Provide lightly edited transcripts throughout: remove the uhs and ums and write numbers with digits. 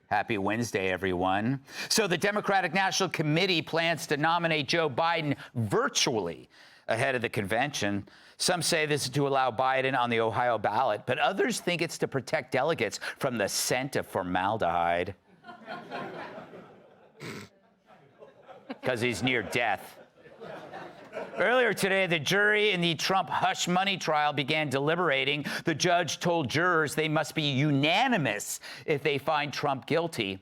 Happy Wednesday, everyone. So the Democratic National Committee plans to nominate Joe Biden virtually ahead of the convention. Some say this is to allow Biden on the Ohio ballot, but others think it's to protect delegates from the scent of formaldehyde. Because he's near death. Earlier today, the jury in the Trump hush money trial began deliberating. The judge told jurors they must be unanimous if they find Trump guilty,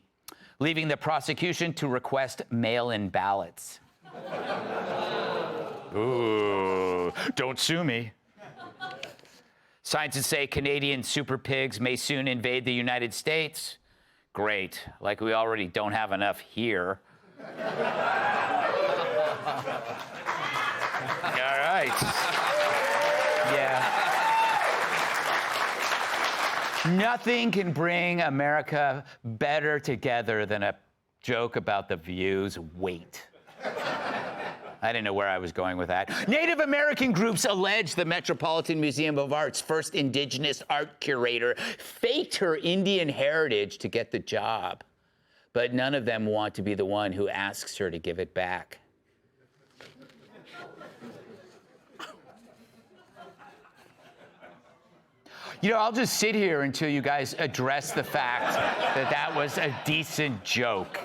leaving the prosecution to request mail-in ballots. Ooh, don't sue me. Scientists say Canadian super pigs may soon invade the United States. Great, like we already don't have enough here. All right. Yeah. Nothing can bring America better together than a joke about the View's weight. I didn't know where I was going with that. Native American groups allege the Metropolitan Museum of Art's first indigenous art curator faked her Indian heritage to get the job. But none of them want to be the one who asks her to give it back. You know, I'll just sit here until you guys address the fact that that was a decent joke.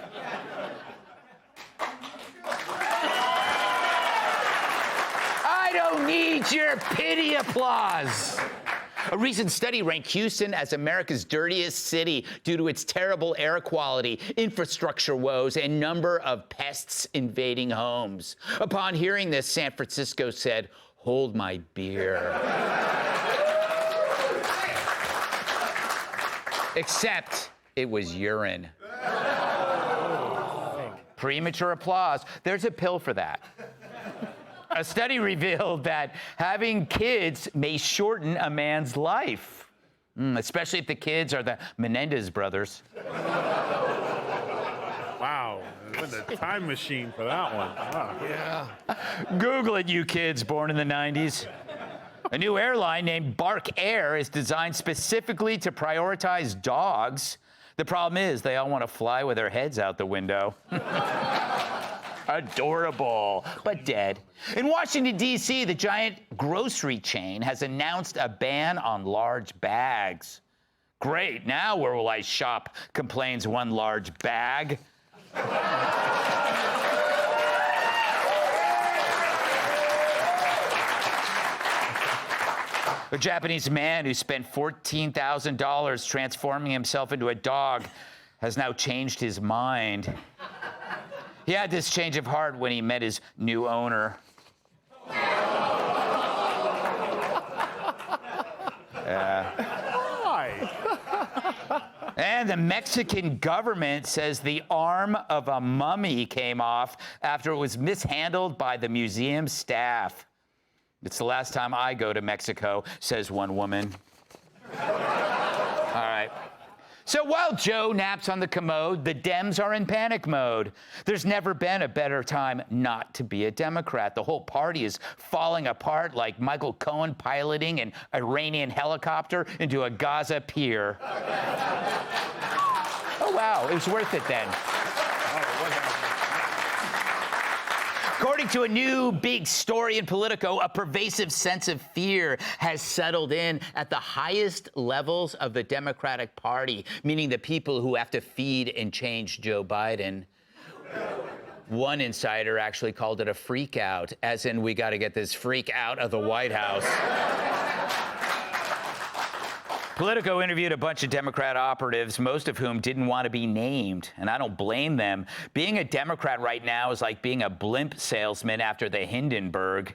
I don't need your pity applause. A recent study ranked Houston as America's dirtiest city due to its terrible air quality, infrastructure woes, and number of pests invading homes. Upon hearing this, San Francisco said, "Hold my beer." Except it was urine. Premature applause. There's a pill for that. A study revealed that having kids may shorten a man's life, especially if the kids are the Menendez brothers. Wow, what a time machine for that one. Wow. Yeah. Google it, you kids born in the 90s. A new airline named Bark Air is designed specifically to prioritize dogs. The problem is they all want to fly with their heads out the window. Adorable, but dead. In Washington, D.C., the giant grocery chain has announced a ban on large bags. Great, now where will I shop, complains one large bag. A Japanese man who spent $14,000 transforming himself into a dog has now changed his mind. He had this change of heart when he met his new owner. Why? And the Mexican government says the arm of a mummy came off after it was mishandled by the museum staff. It's the last time I go to Mexico, says one woman. All right. So while Joe naps on the commode, the Dems are in panic mode. There's never been a better time not to be a Democrat. The whole party is falling apart like Michael Cohen piloting an Iranian helicopter into a Gaza pier. Oh, wow, it was worth it then. According to a new big story in Politico, a pervasive sense of fear has settled in at the highest levels of the Democratic Party, meaning the people who have to feed and change Joe Biden. One insider actually called it a freak out, as in we got to get this freak out of the White House. Politico interviewed a bunch of Democrat operatives, most of whom didn't want to be named, and I don't blame them. Being a Democrat right now is like being a blimp salesman after the Hindenburg.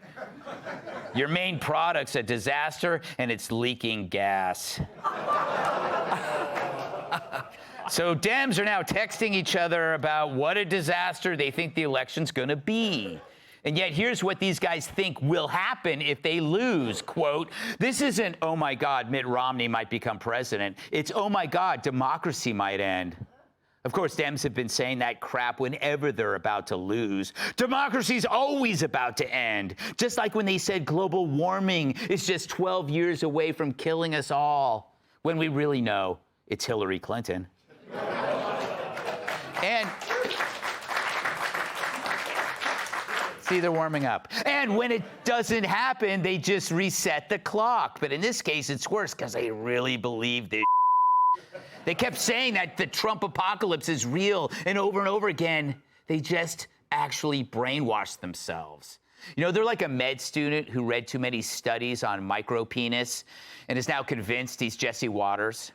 Your main product's a disaster, and it's leaking gas. So Dems are now texting each other about what a disaster they think the election's going to be. And yet, here's what these guys think will happen if they lose. Quote, this isn't, oh my God, Mitt Romney might become president. It's, oh my God, democracy might end. Of course, Dems have been saying that crap whenever they're about to lose. Democracy's always about to end. Just like when they said global warming is just 12 years away from killing us all, when we really know it's Hillary Clinton. And see, they're warming up. And when it doesn't happen, they just reset the clock. But in this case, it's worse because they really believe this. They kept saying that the Trump apocalypse is real, and over again, they just actually brainwashed themselves. You know, they're like a med student who read too many studies on micropenis and is now convinced he's Jesse Waters.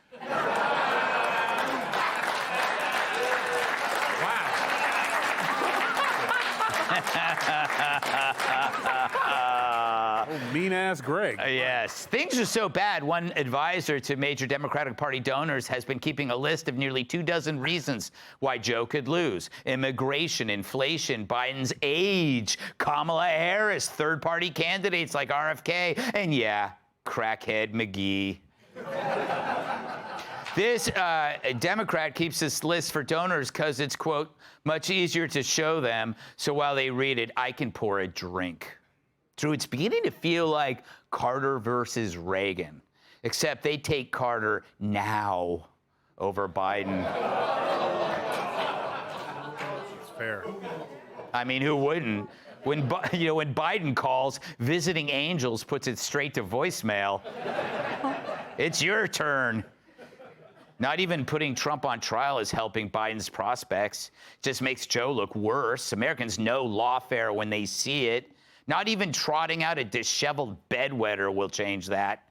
Mean-ass Greg. Yes. Things are so bad, one advisor to major Democratic Party donors has been keeping a list of nearly 24 reasons why Joe could lose. Immigration, inflation, Biden's age, Kamala Harris, third-party candidates like RFK, and yeah, crackhead McGee. This Democrat keeps this list for donors because it's, quote, much easier to show them, so while they read it, I can pour a drink. Drew, it's beginning to feel like Carter versus Reagan, except they take Carter now over Biden. It's fair. I mean, who wouldn't? When Biden calls, visiting angels puts it straight to voicemail. It's your turn. Not even putting Trump on trial is helping Biden's prospects. Just makes Joe look worse. Americans know lawfare when they see it. Not even trotting out a disheveled bedwetter will change that.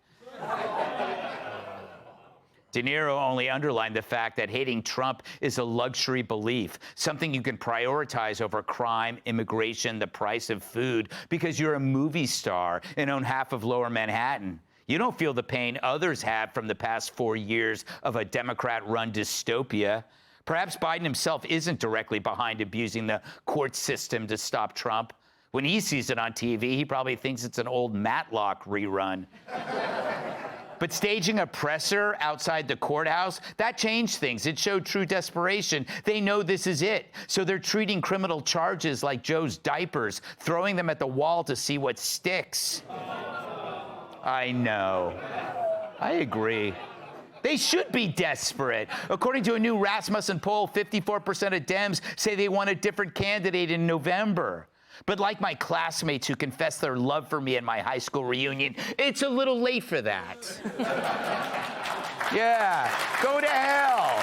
De Niro only underlined the fact that hating Trump is a luxury belief, something you can prioritize over crime, immigration, the price of food, because you're a movie star and own half of Lower Manhattan. You don't feel the pain others have from the past 4 years of a Democrat-run dystopia. Perhaps Biden himself isn't directly behind abusing the court system to stop Trump. When he sees it on TV, he probably thinks it's an old Matlock rerun. But staging a presser outside the courthouse, that changed things. It showed true desperation. They know this is it. So they're treating criminal charges like Joe's diapers, throwing them at the wall to see what sticks. I know. I agree. They should be desperate. According to a new Rasmussen poll, 54% of Dems say they want a different candidate in November. But like my classmates who confessed their love for me at my high school reunion, it's a little late for that. Yeah, go to hell.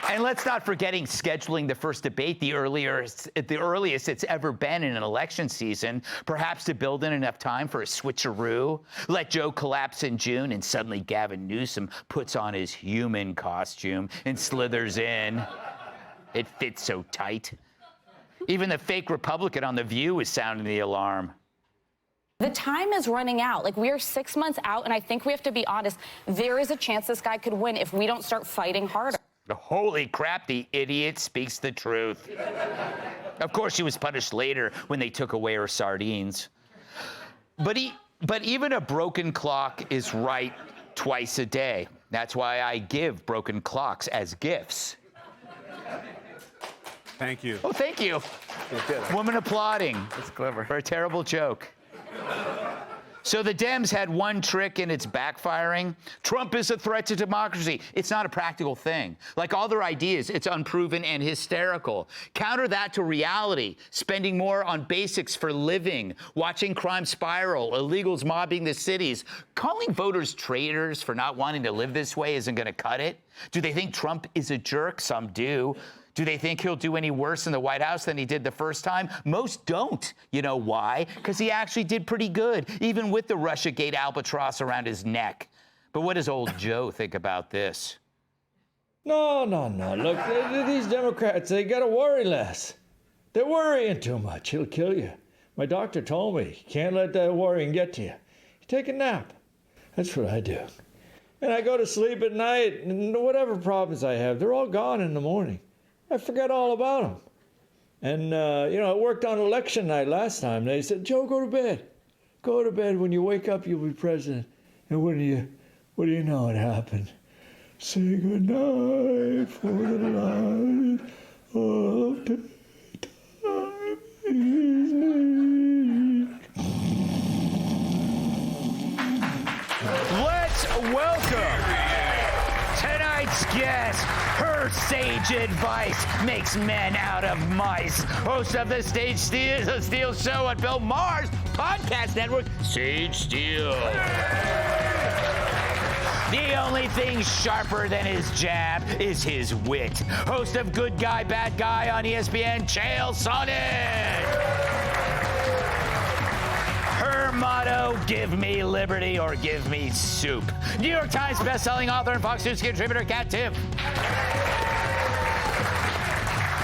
And let's not forgetting scheduling the first debate the earliest it's ever been in an election season, perhaps to build in enough time for a switcheroo. Let Joe collapse in June, and suddenly Gavin Newsom puts on his human costume and slithers in. It fits so tight. Even the fake Republican on The View is sounding the alarm. The time is running out. Like, we are 6 months out, and I think we have to be honest. There is a chance this guy could win if we don't start fighting harder. Holy crap, the idiot speaks the truth. Of course, she was punished later when they took away her sardines. But even a broken clock is right twice a day. That's why I give broken clocks as gifts. Thank you. Oh, thank you. Woman applauding. That's clever. For a terrible joke. So the Dems had one trick and it's backfiring. Trump is a threat to democracy. It's not a practical thing. Like all their ideas, it's unproven and hysterical. Counter that to reality, spending more on basics for living, watching crime spiral, illegals mobbing the cities. Calling voters traitors for not wanting to live this way isn't going to cut it. Do they think Trump is a jerk? Some do. Do they think he'll do any worse in the White House than he did the first time? Most don't. You know why? Because he actually did pretty good, even with the Russiagate albatross around his neck. But what does old Joe think about this? No. Look, these Democrats, they got to worry less. They're worrying too much. It'll kill you. My doctor told me, you can't let that worrying get to you. You take a nap. That's what I do. And I go to sleep at night, and whatever problems I have, they're all gone in the morning. I forget all about them. And, it worked on election night last time. They said, Joe, go to bed. Go to bed. When you wake up, you'll be president. And what do you know it happened? Say goodnight for the light of daytime is me. Let's welcome tonight's next guest, her sage advice makes men out of mice. Host of the Sage Steele Show on Bill Maher's podcast network, Sage Steele. The only thing sharper than his jab is his wit. Host of Good Guy, Bad Guy on ESPN, Chael Sonnen. Her motto, give me liberty or give me soup. New York Times bestselling author and Fox News contributor, Kat Tiff.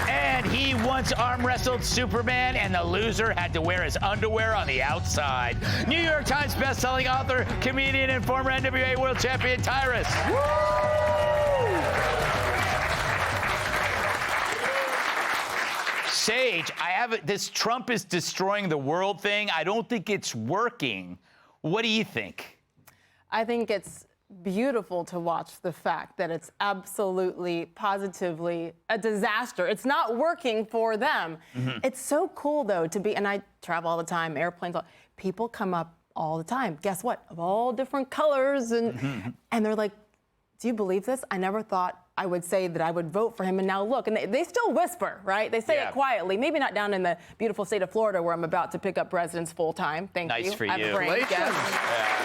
And he once arm wrestled Superman, and the loser had to wear his underwear on the outside. New York Times bestselling author, comedian, and former NWA world champion, Tyrus. Sage, this Trump is destroying the world thing. I don't think it's working. What do you think? I think it's beautiful to watch the fact that it's absolutely, positively a disaster. It's not working for them. Mm-hmm. It's so cool, though, to be, and I travel all the time, airplanes, people come up all the time. Guess what? Of all different colors, and they're like, do you believe this? I never thought I would say that I would vote for him, and now look. And they still whisper, right? They say it quietly. Maybe not down in the beautiful state of Florida where I'm about to pick up residence full time. Thank you. Nice for you. I have a brain, yes.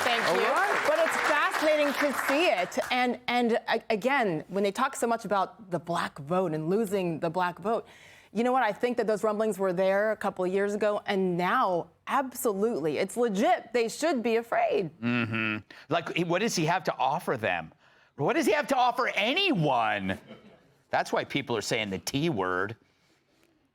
Thank you. Right. But it's fascinating to see it. And again, when they talk so much about the black vote and losing the black vote, you know what? I think that those rumblings were there a couple of years ago, and now, absolutely, it's legit. They should be afraid. Mm-hmm. Like, what does he have to offer them? What does he have to offer anyone? That's why people are saying the T word,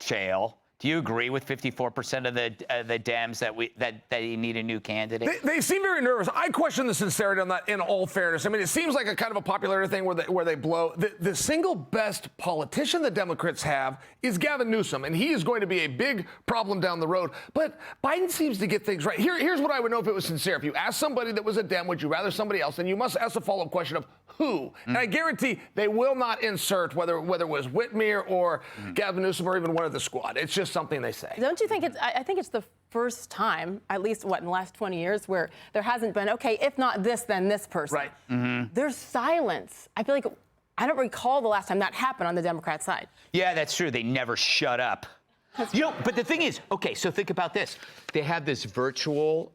Chael. Do you agree with 54% of the Dems that they need a new candidate? They seem very nervous. I question the sincerity on that, in all fairness. I mean, it seems like a kind of a popularity thing where they blow. The single best politician the Democrats have is Gavin Newsom, and he is going to be a big problem down the road. But Biden seems to get things right. Here's what I would know if it was sincere. If you asked somebody that was a Dem, would you rather somebody else? Then you must ask the follow-up question of who. And I guarantee they will not insert whether it was Whitmer or Gavin Newsom or even one of the squad. It's just something they say. Don't you think I think it's the first time, at least in the last 20 years, where there hasn't been, okay, if not this, then this person. Right. Mm-hmm. There's silence. I feel like I don't recall the last time that happened on the Democrat side. Yeah, that's true. They never shut up. But the thing is, okay, so think about this. They have this virtual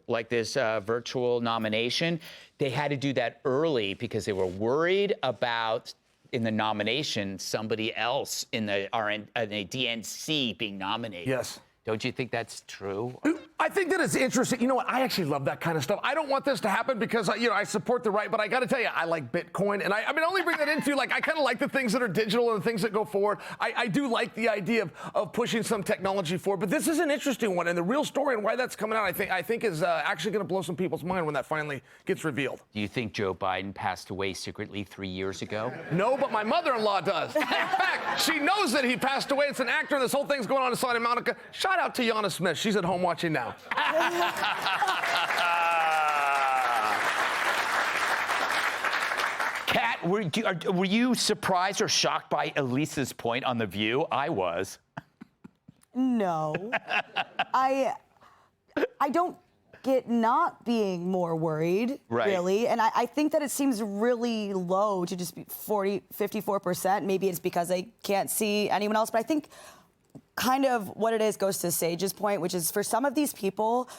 nomination. They had to do that early because they were worried about, in the nomination, somebody else in the DNC being nominated. Yes. Don't you think that's true? I think that it's interesting. You know what? I actually love that kind of stuff. I don't want this to happen because, I support the right, but I got to tell you, I like Bitcoin. And I only bring that into, I kind of like the things that are digital and the things that go forward. I do like the idea of pushing some technology forward. But this is an interesting one. And the real story and why that's coming out, I think is actually going to blow some people's mind when that finally gets revealed. Do you think Joe Biden passed away secretly 3 years ago? No, but my mother-in-law does. In fact, she knows that he passed away. It's an actor, and this whole thing's going on in Santa Monica. Shout out to Yana Smith. She's at home watching now. Kat, were you surprised or shocked by Elisa's point on The View? I was. No. I don't get not being more worried, really. And I think that it seems really low to just be 54%. Maybe it's because I can't see anyone else. But I think kind of what it is goes to Sage's point, which is for some of these people,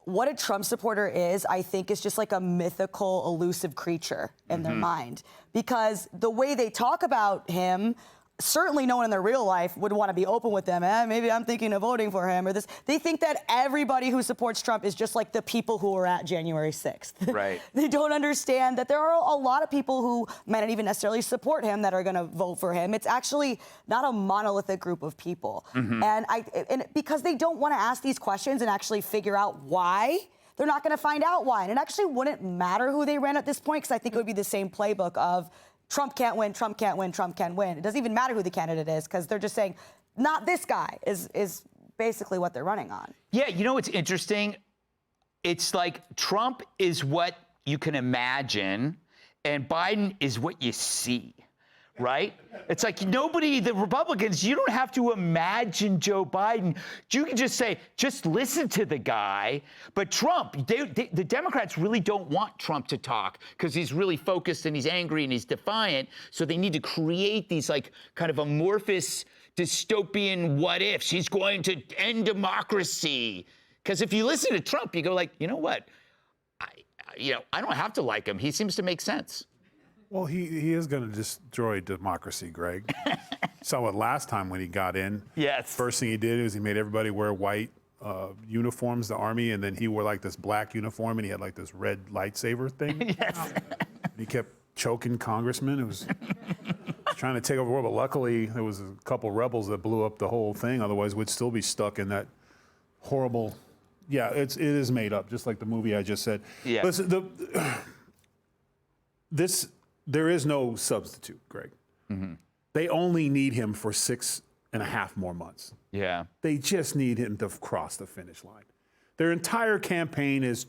what a Trump supporter is, I think, is just like a mythical, elusive creature in their mind. Because the way they talk about him, certainly no one in their real life would want to be open with them. Maybe I'm thinking of voting for him or this. They think that everybody who supports Trump is just like the people who were at January 6th. Right. They don't understand that there are a lot of people who might not even necessarily support him that are going to vote for him. It's actually not a monolithic group of people. And because they don't want to ask these questions and actually figure out why, they're not going to find out why. And it actually wouldn't matter who they ran at this point, because I think it would be the same playbook of Trump can't win, Trump can't win, Trump can't win. It doesn't even matter who the candidate is, because they're just saying, not this guy, is basically what they're running on. Yeah, you know what's interesting? It's like Trump is what you can imagine, and Biden is what you see, right? It's like nobody, the Republicans, you don't have to imagine Joe Biden. You can just say, just listen to the guy. But Trump, the Democrats really don't want Trump to talk because he's really focused and he's angry and he's defiant. So they need to create these like kind of amorphous dystopian what ifs. He's going to end democracy. Because if you listen to Trump, you go like, you know what? I don't have to like him. He seems to make sense. Well, he is going to destroy democracy, Greg. Saw it last time when he got in. Yes. First thing he did is he made everybody wear white uniforms, the army, and then he wore like this black uniform and he had like this red lightsaber thing. Yes. He kept choking congressmen. It was trying to take over the world, but luckily there was a couple rebels that blew up the whole thing. Otherwise, we'd still be stuck in that horrible. Yeah, it is made up, just like the movie I just said. Yeah. Listen, there is no substitute, Greg. Mm-hmm. They only need him for 6.5 more months. Yeah. They just need him to cross the finish line. Their entire campaign is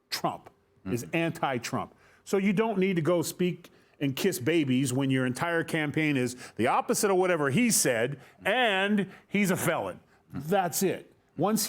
Trump, is anti-Trump. So you don't need to go speak and kiss babies when your entire campaign is the opposite of whatever he said, and he's a felon. That's it. Once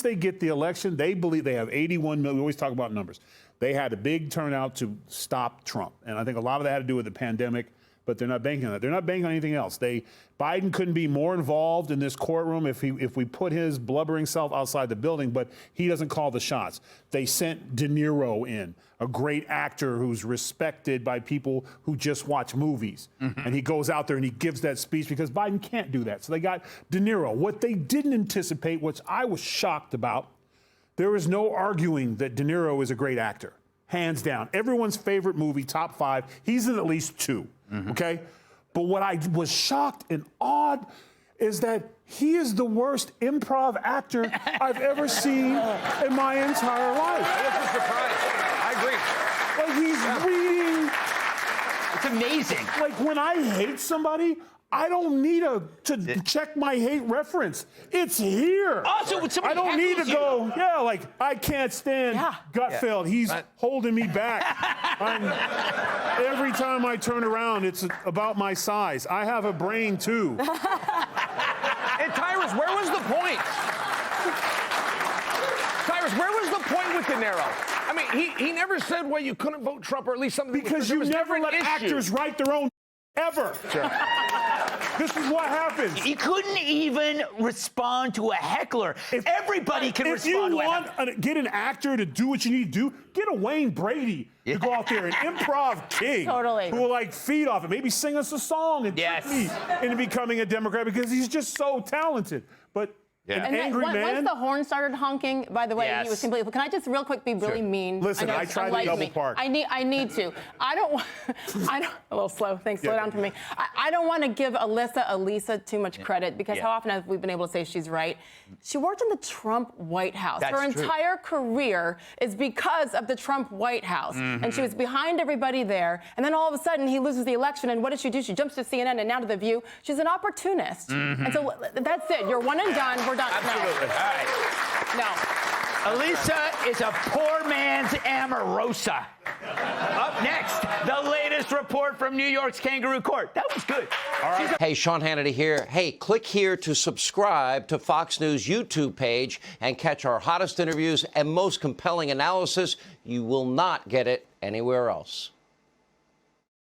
they get the election, they believe they have 81 million. We always talk about numbers. They had a big turnout to stop Trump. And I think a lot of that had to do with the pandemic, but they're not banking on that. They're not banking on anything else. Biden couldn't be more involved in this courtroom if we put his blubbering self outside the building, but he doesn't call the shots. They sent De Niro in, a great actor who's respected by people who just watch movies. Mm-hmm. And he goes out there and he gives that speech because Biden can't do that. So they got De Niro. What they didn't anticipate, which I was shocked about, there is no arguing that De Niro is a great actor, hands down. Everyone's favorite movie, top 5, he's in at least 2, okay? But what I was shocked and awed is that he is the worst improv actor I've ever seen in my entire life. That was a surprise. I agree. Like he's reading. It's amazing. Like when I hate somebody, I don't need to check my hate reference. It's here. Also, when somebody I don't need to heckles go, like, I can't stand Gutfeld. He's holding me back. Every time I turn around, it's about my size. I have a brain, too. And Tyrus, where was the point? Tyrus, where was the point with De Niro? I mean, he never said why you couldn't vote Trump or at least something. Because you never let actors write their own ever. Sure. This is what happens. He couldn't even respond to a heckler. Everybody can respond to a heckler. If you want get an actor to do what you need to do, get a Wayne Brady to go out there, an improv king. Totally. Who will like feed off it, maybe sing us a song and trick me into becoming a Democrat because he's just so talented. But an and angry man. Once the horn started honking, by the way, he was completely. Can I just real quick be really mean? Listen, I tried to double park. I need to. I don't. A little slow. Thanks. Slow down for me. I don't want to give Elisa too much credit because how often have we been able to say she's right? She worked in the Trump White House. That's Her true. entire career is because of the Trump White House, and she was behind everybody there. And then all of a sudden he loses the election, and what does she do? She jumps to CNN and now to The View. She's an opportunist, and so that's it. You're one and done. We're done. Absolutely. No. All right. No. Elisa is a poor man's Omarosa. Up next, the latest report from New York's Kangaroo Court. That was good. All right. Hey, Sean Hannity here. Hey, click here to subscribe to Fox News YouTube page and catch our hottest interviews and most compelling analysis. You will not get it anywhere else.